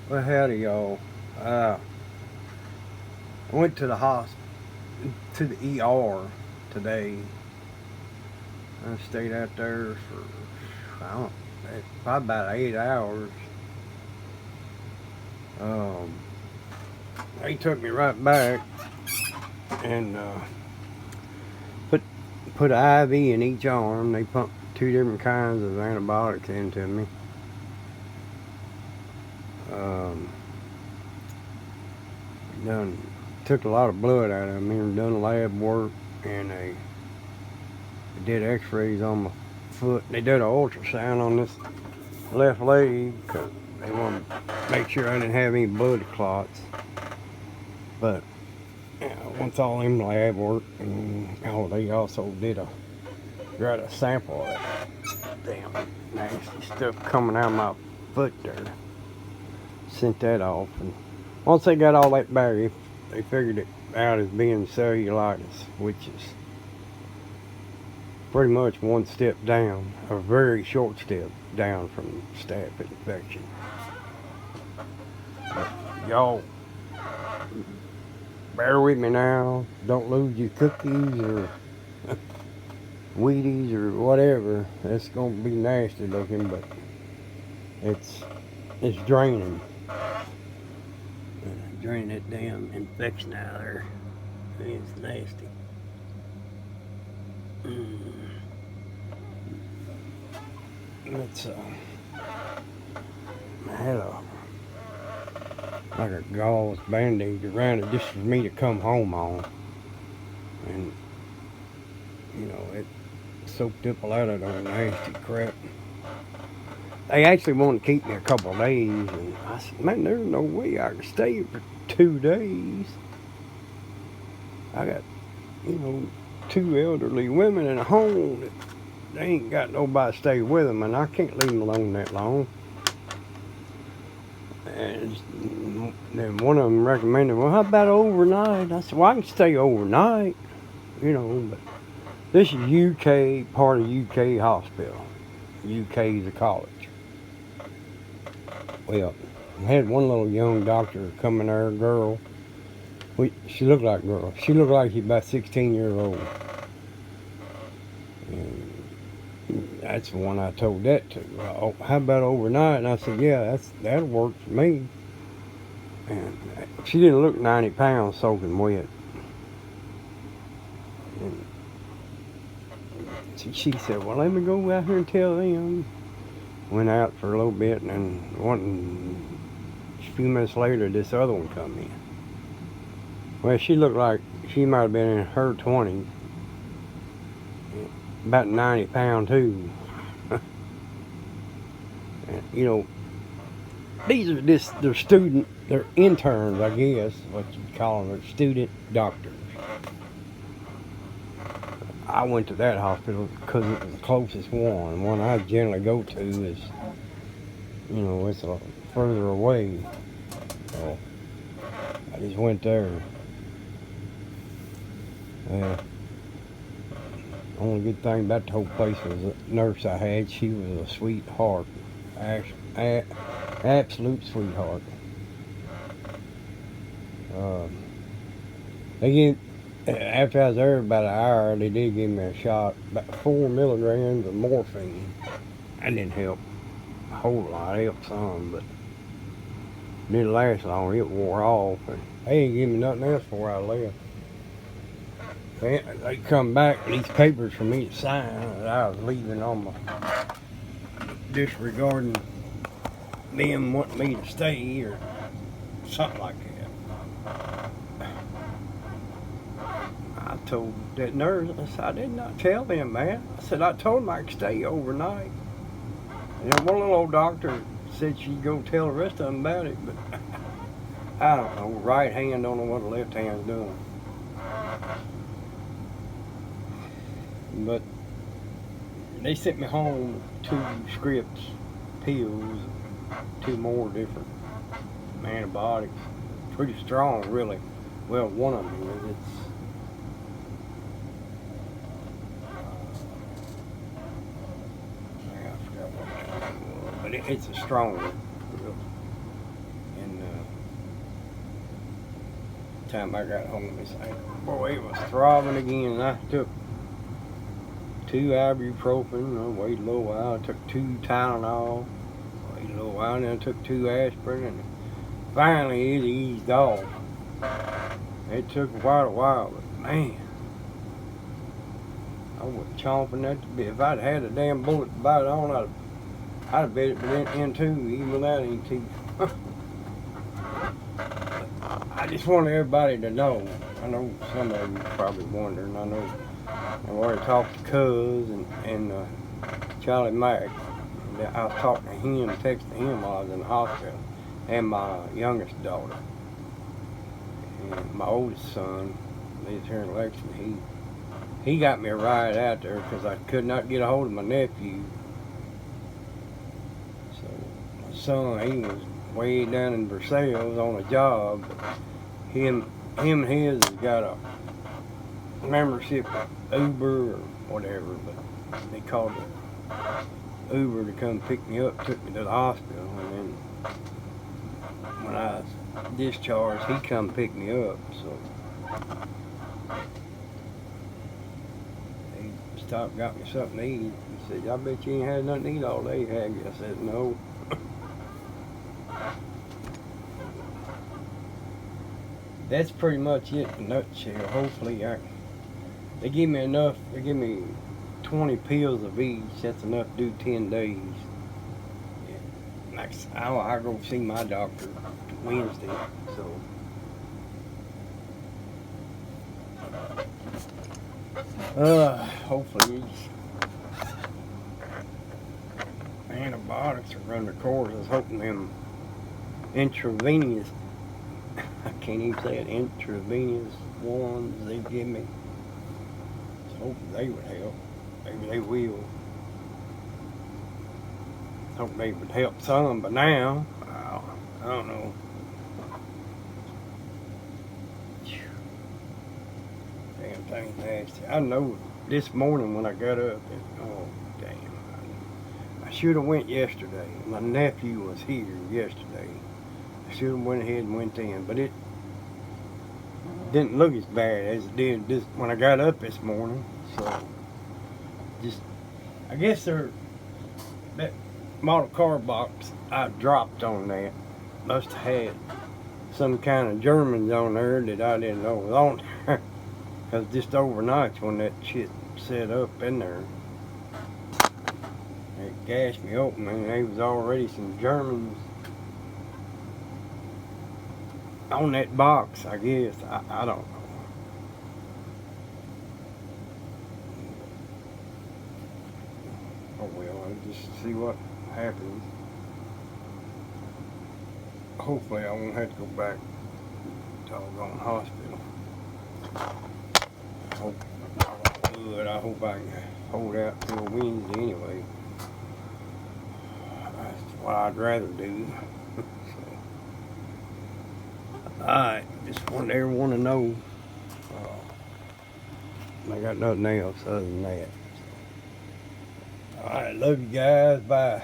Well, howdy, y'all. I went to the hospital, to the ER today. I stayed out there for, I don't, probably about 8 hours. Um, they took me right back and put put an IV in each arm. They pumped two different kinds of antibiotics into me. Um, done took a lot of blood out of me and done lab work, and they did X-rays on my foot. They did an ultrasound on this left leg because they wanted to make sure I didn't have any blood clots. But once all them lab work, and they also did got a sample of that damn nasty stuff coming out of my foot there. Sent that off, and once they got all that back, they figured it out as being cellulitis, which is pretty much one step down, a very short step down from staph infection. But y'all, bear with me now. Don't lose your cookies or Wheaties or whatever. It's gonna be nasty looking, but it's draining. Drain that damn infection out of there. It's nasty. It's I had like a gauze bandage around it just for me to come home on, and it soaked up a lot of that nasty crap. They actually wanted to keep me a couple of days, and I said, man, there's no way I could stay for 2 days. I got, two elderly women in a home that they ain't got nobody to stay with them, and I can't leave them alone that long. And then one of them recommended, well, how about overnight? I said, well, I can stay overnight, but this is UK, part of UK hospital. UK is a college. Well, I had one little young doctor come in there, a girl. She looked like a girl. She looked like she's about 16 years old. And that's the one I told that to. Oh, how about overnight? And I said, yeah, that'll work for me. And she didn't look 90 pounds soaking wet. And she said, well, let me go out here and tell them. Went out for a little bit, and then a few minutes later, this other one come in. Well, she looked like she might have been in her 20s, about 90 pounds too. And, they're interns, I guess, what you call them, they're student doctors. I went to that hospital because it was the closest one. One I generally go to is, it's a further away. So I just went there. Only good thing about the whole place was the nurse I had. She was a sweetheart, absolute sweetheart. After I was there about an hour, they did give me a shot, about 4 milligrams of morphine. That didn't help a whole lot. It helped some, but it didn't last long. It wore off, and they didn't give me nothing else before I left. They come back with these papers for me to sign that I was leaving on my disregarding them wanting me to stay or something like that. I told that nurse, I did not tell them, man. I said, I told them I could stay overnight. And then one little old doctor said she'd go tell the rest of them about it, but I don't know. Right hand don't know what the left hand's doing. But they sent me home with 2 scripts, pills, 2 more different antibiotics. Pretty strong, really. Well, one of them is. I forgot what it was, but it's a strong one. time I got home, this ankle. Boy, it was throbbing again, and I took 2 ibuprofen. I waited a little while. I took 2 Tylenol. Waited a little while, and then I took 2 aspirin, and finally it eased off. It took quite a while, but man, I was chomping that to bit. If I'd had a damn bullet to bite on, I'd have bet it in two, even without any teeth. I just want everybody to know. I know some of you are probably wondering. I know I've already talked to Cuz and Charlie Mack. I was talking to him, texting him while I was in the hospital, and my youngest daughter. And my oldest son lives here in Lexington. He got me a ride out there because I could not get a hold of my nephew. So my son, he was way down in Versailles on a job. Him and his has got a membership at Uber or whatever, but they called it Uber to come pick me up, took me to the hospital, and then when I was discharged, he come pick me up. So he stopped, got me something to eat. He said, "I bet you ain't had nothing to eat all day, have you?" I said, "No." That's pretty much it in a nutshell. Hopefully they give me enough. They give me 20 pills of each. That's enough to do 10 days. Yeah. I'll go see my doctor Wednesday. So hopefully these antibiotics are running the course. I was hoping them intravenous, I can't even say it, intravenous ones they give me, I was hoping they would help. Maybe they will. Hope they would help some, but now, I don't know. Damn thing nasty. I know this morning when I got up, oh damn, I should have went yesterday. My nephew was here yesterday. I should have went ahead and went in, but it didn't look as bad as it did this when I got up this morning. So just, I guess that model car box I dropped on that must have had some kind of Germans on there that I didn't know was on there. Because just overnight when that shit set up in there, it gashed me open, and there was already some Germans on that box, I guess. I don't know. Oh well, I'll just see what happens. Hopefully I won't have to go back to doggone hospital. I hope I can hold out till Wednesday anyway. That's what I'd rather do. So, alright, just wanted everyone to know. I got nothing else other than that. Alright, love you guys. Bye.